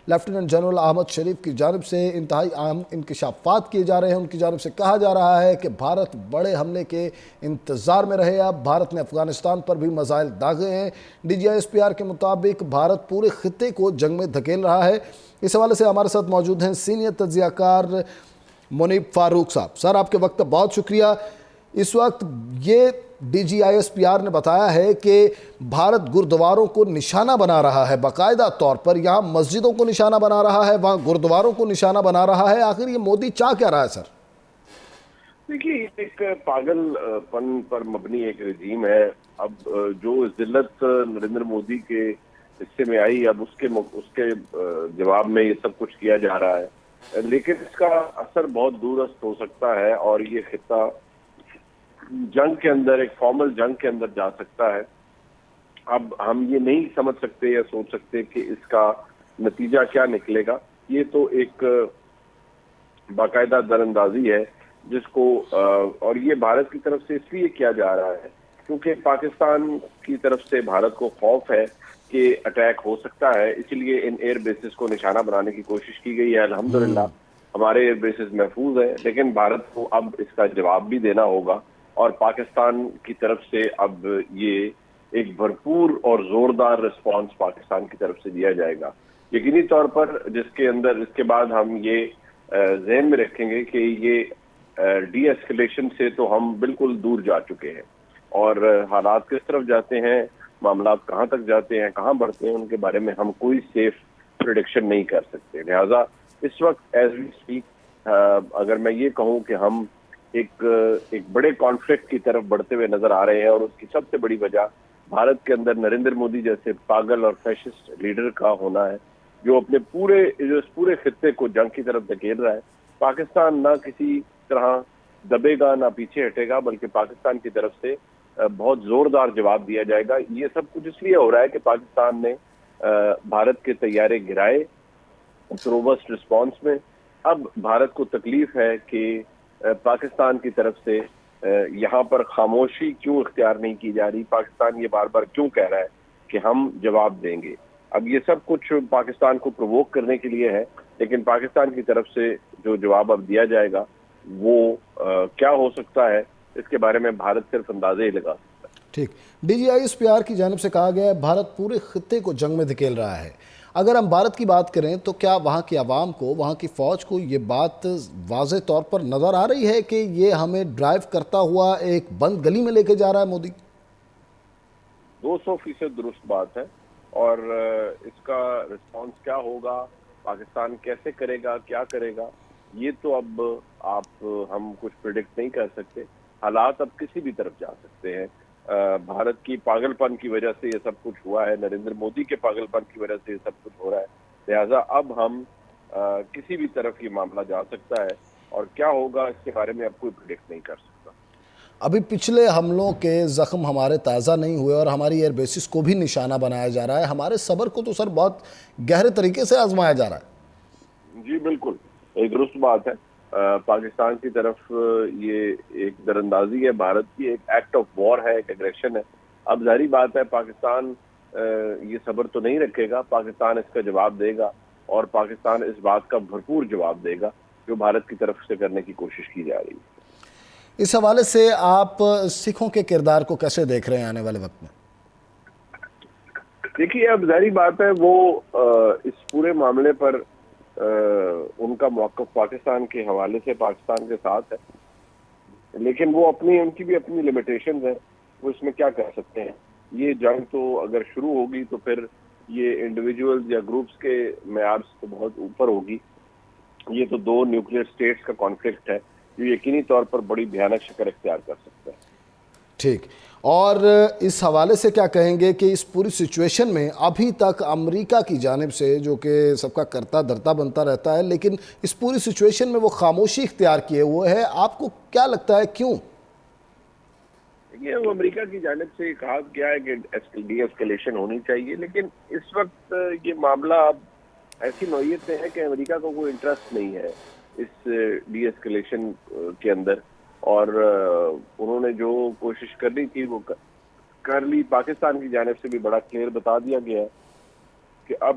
Lieutenant general Ahmad شریف کی جانب سے انتہائی اہم انکشافات کیے جا رہے ہیں۔ ان کی جانب سے کہا جا رہا ہے کہ بھارت بڑے حملے کے انتظار میں رہے۔ اب بھارت نے افغانستان پر بھی میزائل داغے ہیں۔ D G I S P R کے مطابق بھارت پورے خطے کو جنگ میں دھکیل رہا ہے۔ اس حوالے سے ہمارے ساتھ موجود ہیں سینئر تجزیہ کار منیب فاروق صاحب۔ سر، آپ کے وقت کا بہت شکریہ۔ اس وقت یہ D G I S P R نے بتایا ہے کہ بھارت گردواروں کو نشانہ بنا رہا ہے، باقاعدہ طور پر یہاں مسجدوں کو نشانہ بنا رہا ہے، وہاں گردواروں کو نشانہ بنا رہا ہے۔ آخر یہ مودی چاہ کیا رہا ہے سر؟ دیکھیے، ایک پاگل پن پر مبنی ایک رجیم ہے۔ اب جو ذلت نریندر مودی کے حصے میں آئی، اب اس کے جواب میں یہ سب کچھ کیا جا رہا ہے، لیکن اس کا اثر بہت دورست ہو سکتا ہے اور یہ خطہ جنگ کے اندر، ایک فارمل جنگ کے اندر جا سکتا ہے۔ اب ہم یہ نہیں سمجھ سکتے یا سوچ سکتے کہ اس کا نتیجہ کیا نکلے گا۔ یہ تو ایک باقاعدہ در اندازی ہے جس کو، اور یہ بھارت کی طرف سے اس لیے کیا جا رہا ہے کیونکہ پاکستان کی طرف سے بھارت کو خوف ہے کہ اٹیک ہو سکتا ہے، اس لیے ان ایئر بیسز کو نشانہ بنانے کی کوشش کی گئی ہے۔ الحمدللہ ہمارے ایئر بیسز محفوظ ہیں، لیکن بھارت کو اب اس کا جواب بھی دینا ہوگا اور پاکستان کی طرف سے اب یہ ایک بھرپور اور زوردار رسپانس پاکستان کی طرف سے دیا جائے گا یقینی طور پر، جس کے اندر اس کے بعد ہم یہ ذہن میں رکھیں گے کہ یہ ڈی ایسکلیشن سے تو ہم بالکل دور جا چکے ہیں، اور حالات کس طرف جاتے ہیں، معاملات کہاں تک جاتے ہیں، کہاں بڑھتے ہیں، ان کے بارے میں ہم کوئی سیف پریڈکشن نہیں کر سکتے۔ لہٰذا اس وقت ایز وی اسپیک اگر میں یہ کہوں کہ ہم ایک بڑے کانفلکٹ کی طرف بڑھتے ہوئے نظر آ رہے ہیں، اور اس کی سب سے بڑی وجہ بھارت کے اندر نریندر مودی جیسے پاگل اور فیشسٹ لیڈر کا ہونا ہے، جو اس پورے خطے کو جنگ کی طرف دھکیل رہا ہے۔ پاکستان نہ کسی طرح دبے گا نہ پیچھے ہٹے گا، بلکہ پاکستان کی طرف سے بہت زوردار جواب دیا جائے گا۔ یہ سب کچھ اس لیے ہو رہا ہے کہ پاکستان نے بھارت کے طیارے گرائے اس روبسٹ رسپانس میں۔ اب بھارت کو تکلیف ہے کہ پاکستان کی طرف سے یہاں پر خاموشی کیوں اختیار نہیں کی جا رہی، پاکستان یہ بار بار کیوں کہہ رہا ہے کہ ہم جواب دیں گے۔ اب یہ سب کچھ پاکستان کو پرووک کرنے کے لیے ہے، لیکن پاکستان کی طرف سے جو جواب اب دیا جائے گا وہ کیا ہو سکتا ہے، اس کے بارے میں بھارت صرف اندازے ہی لگا سکتا ہے۔ ٹھیک، D G I S P R کی جانب سے کہا گیا ہے بھارت پورے خطے کو جنگ میں دھکیل رہا ہے۔ اگر ہم بھارت کی بات کریں تو کیا وہاں کی عوام کو، وہاں کی فوج کو یہ بات واضح طور پر نظر آ رہی ہے کہ یہ ہمیں ڈرائیو کرتا ہوا ایک بند گلی میں لے کے جا رہا ہے مودی؟ 200% درست بات ہے، اور اس کا رسپانس کیا ہوگا، پاکستان کیسے کرے گا، کیا کرے گا، یہ تو اب ہم کچھ پریڈکٹ نہیں کر سکتے۔ حالات اب کسی بھی طرف جا سکتے ہیں۔ بھارت کی پاگل پن کی وجہ سے یہ سب کچھ ہوا ہے، نریندر مودی کے پاگل پن کی وجہ سے یہ سب کچھ ہو رہا ہے، لہٰذا اب ہم کسی بھی طرف یہ معاملہ جا سکتا ہے، اور کیا ہوگا اس کے بارے میں اب کوئی پریڈکٹ نہیں کر سکتا۔ ابھی پچھلے حملوں کے زخم ہمارے تازہ نہیں ہوئے اور ہماری ایئر بیسز کو بھی نشانہ بنایا جا رہا ہے۔ ہمارے صبر کو تو سر بہت گہرے طریقے سے آزمایا جا رہا ہے۔ جی بالکل، ایک درست بات ہے۔ پاکستان کی طرف یہ ایک دراندازی ہے، بھارت کی ایک ایکٹ آف وار ہے، ایک ایگریشن ہے۔ اب ظاہری بات ہے پاکستان یہ صبر تو نہیں رکھے گا، پاکستان اس کا جواب دے گا، اور پاکستان اس بات کا بھرپور جواب دے گا جو بھارت کی طرف سے کرنے کی کوشش کی جا رہی ہے۔ اس حوالے سے آپ سکھوں کے کردار کو کیسے دیکھ رہے ہیں آنے والے وقت میں؟ دیکھیے، اب ظاہری بات ہے وہ اس پورے معاملے پر ان کا موقف پاکستان کے حوالے سے پاکستان کے ساتھ ہے، لیکن وہ ان کی بھی اپنی لمیٹیشنز ہیں، وہ اس میں کیا کر سکتے ہیں۔ یہ جنگ تو اگر شروع ہوگی تو پھر یہ انڈیویجولز یا گروپس کے معیار سے تو بہت اوپر ہوگی۔ یہ تو دو نیوکلیئر سٹیٹس کا کانفلکٹ ہے جو یقینی طور پر بڑی بھیانک شکل اختیار کر سکتا ہے۔ ٹھیک، اور اس حوالے سے کیا کہیں گے کہ اس پوری سچویشن میں ابھی تک امریکہ کی جانب سے، جو کہ سب کا کرتا دھرتا بنتا رہتا ہے، لیکن اس پوری سچویشن میں وہ خاموشی اختیار کیے ہوئے ہے، آپ کو کیا لگتا ہے کیوں؟ یہ وہ امریکہ کی جانب سے کہا گیا ہے کہ ڈی ایسکلیشن ہونی چاہیے، لیکن اس وقت یہ معاملہ اب ایسی نوعیت سے ہے کہ امریکہ کو کوئی انٹرسٹ نہیں ہے اس ڈی ایسکلیشن کے اندر، اور انہوں نے جو کوشش کرنی تھی وہ کر لی۔ پاکستان کی جانب سے بھی بڑا کلیئر بتا دیا گیا ہے کہ اب